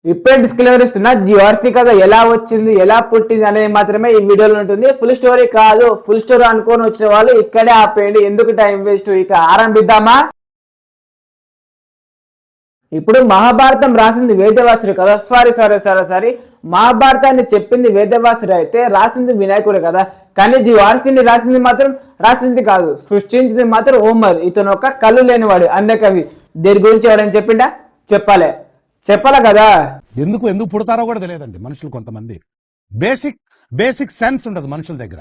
ఇప్పుడే డిస్క్లైమర్ ఇస్తున్నా, the RC కథ ఎలా వచ్చింది, ఎలా పుట్టింది అనేది మాత్రమే ఈ వీడియోలో ఉంటుంది. ఫుల్ స్టోరీ కాదు. ఫుల్ స్టోరీ అనుకొని వచ్చిన వాళ్ళు ఇక్కడే ఆపేయండి, ఎందుకు టైం వేస్ట్. ఇక ఆరంభిద్దామా? ఇప్పుడు మహాభారతం రాసింది వేదవ్యాసుడు కదా. సారీ, మహాభారతాన్ని చెప్పింది వేదవ్యాసుడు అయితే రాసింది వినాయకుడు కదా. కానీ ది ఆర్సీని రాసింది కాదు, సృష్టించింది మాత్రం హోమర్. ఇతను ఒక కళ్ళు లేనివాడు, అందకవి. దీని గురించి ఎవరైనా చెప్పాలా కదా. ఎందుకు పుడతారో కూడా తెలియదండి మనుషులు. కొంతమంది బేసిక్ సెన్స్ ఉండదు మనుషుల దగ్గర.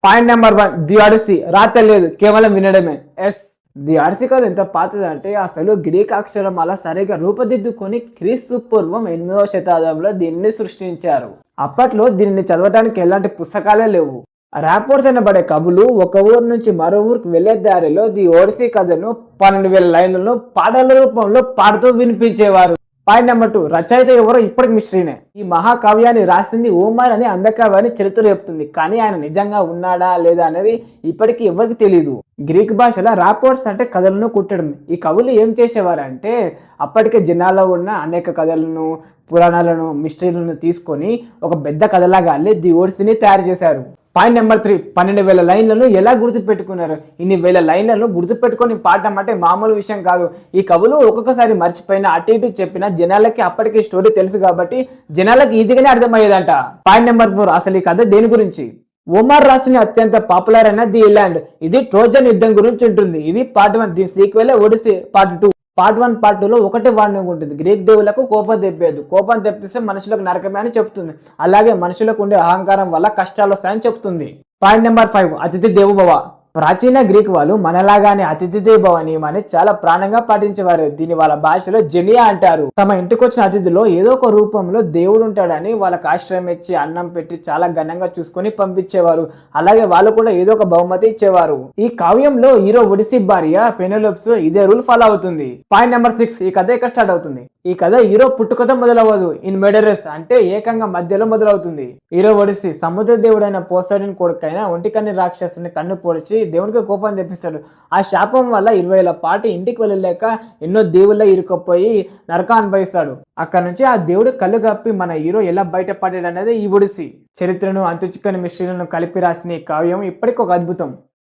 పాయింట్ నెంబర్ 1, ది ఆడిసీ రాతలేదు, కేవలం వినడమే. ది ఆడిసీ కథ ఎంత పాతది అంటే అసలు గ్రీక్ అక్షరం అలా సరిగా రూపుదిద్దుకొని క్రీస్తు పూర్వం 8వ శతాబ్దంలో దీనిని సృష్టించారు. అప్పట్లో దీనిని చదవడానికి ఎలాంటి పుస్తకాలే లేవు. రాపోర్ట్స్ అనబడే కవులు ఒక ఊరు నుంచి మరో ఊరికి వెళ్లే దారిలో ది ఓడిసీ కథను 12,000 లైన్లను పాటల రూపంలో పాడుతూ వినిపించేవారు. పాయింట్ నెంబర్ 2, రచయిత ఎవరో ఇప్పటికి మిస్టరీనే. ఈ మహాకావ్యాన్ని రాసింది హోమర్ అని అందకవి చరిత్ర చెప్తుంది. కానీ ఆయన నిజంగా ఉన్నాడా లేదా అనేది ఇప్పటికీ ఎవరికి తెలియదు. గ్రీక్ భాషలో రాపోర్ట్స్ అంటే కథలను కుట్టడం. ఈ కవులు ఏం చేసేవారంటే అప్పటికే జనాల్లో ఉన్న అనేక కథలను, పురాణాలను, మిస్టరీలను తీసుకొని ఒక పెద్ద కథలాగా అల్లి ది ఓడిసీని తయారు చేశారు. పాయింట్ నెంబర్ 3, 12,000 లైన్లను ఎలా గుర్తుపెట్టుకున్నారు? ఇన్ని వేల లైన్లను గుర్తుపెట్టుకొని పాడటం అంటే మామూలు విషయం కాదు. ఈ కవులు ఒక్కొక్కసారి మర్చిపోయిన అటు ఇటు చెప్పిన జనాలకి అప్పటికి స్టోరీ తెలుసు కాబట్టి జనాలకి ఈజీగానే అర్థమయ్యేదంట. పాయింట్ నెంబర్ 4, అసలు ఈ కథ దేని గురించి? హోమర్ రాసిన అత్యంత పాపులర్ అయిన ది ఇలాండ్. ఇది ట్రోజన్ యుద్ధం గురించి ఉంటుంది. ఇది పార్ట్ 1. దీని సీక్వెల్ ఓడిసీ పార్ట్ 2. పార్ట్ 1, పార్ట్ 2లో ఒకటే వార్నింగ్ ఉంటుంది. గ్రీక్ దేవులకు కోపం తెప్పేది. కోపం తెప్పిస్తే మనుషులకు నరకమే అని చెప్తుంది. అలాగే మనుషులకు ఉండే అహంకారం వల్ల కష్టాలు వస్తాయని చెప్తుంది. పాయింట్ నెంబర్ 5, అతిథి దేవోభవ. ప్రాచీన గ్రీక్ వాళ్ళు మనలాగానే అతిథి దేవోభవ నియమాన్ని చాలా ప్రాణంగా పాటించేవారు. దీన్ని వాళ్ళ భాషలో జెనియా అంటారు. తమ ఇంటికి వచ్చిన అతిథిలో ఏదో ఒక రూపంలో దేవుడు ఉంటాడని వాళ్ళకి ఆశ్రయం ఇచ్చి అన్నం పెట్టి చాలా ఘనంగా చూసుకొని పంపించేవారు. అలాగే వాళ్ళు కూడా ఏదో ఒక బహుమతి ఇచ్చేవారు. ఈ కావ్యంలో హీరో ఒడిసీ భార్య పెనెలోప్స్ ఇదే రూల్ ఫాలో అవుతుంది. పాయింట్ నెంబర్ 6, ఈ కథ ఎక్కడ స్టార్ట్ అవుతుంది? ఈ కథ హీరో పుట్టుకతో మొదలవ్వదు. ఇన్ మెడరస్ అంటే ఏకంగా మధ్యలో మొదలవుతుంది. హీరో ఒడిసీ సముద్ర దేవుడైన పోసైడన్ కొడుకైన ఒంటికన్ను రాక్షసుని కన్ను పొడిచి దేవునికి కోపం తెప్పిస్తాడు. ఆ శాపం వల్ల 20 ఏళ్ల పాటు ఇంటికి వెళ్ళలేక ఎన్నో దేవుళ్ళ ఇరుక్కుపోయి నరకం అనుభవిస్తాడు. అక్కడ నుంచి ఆ దేవుడు కళ్ళు కప్పి మన హీరో ఎలా బయటపడ్డాడు అనేది ఈ ఒడిసీ. చరిత్రను, అంతుచిక్కని మిస్టరీలను కలిపి రాసిన ఈ కావ్యం ఇప్పటికి ఒక అద్భుతం.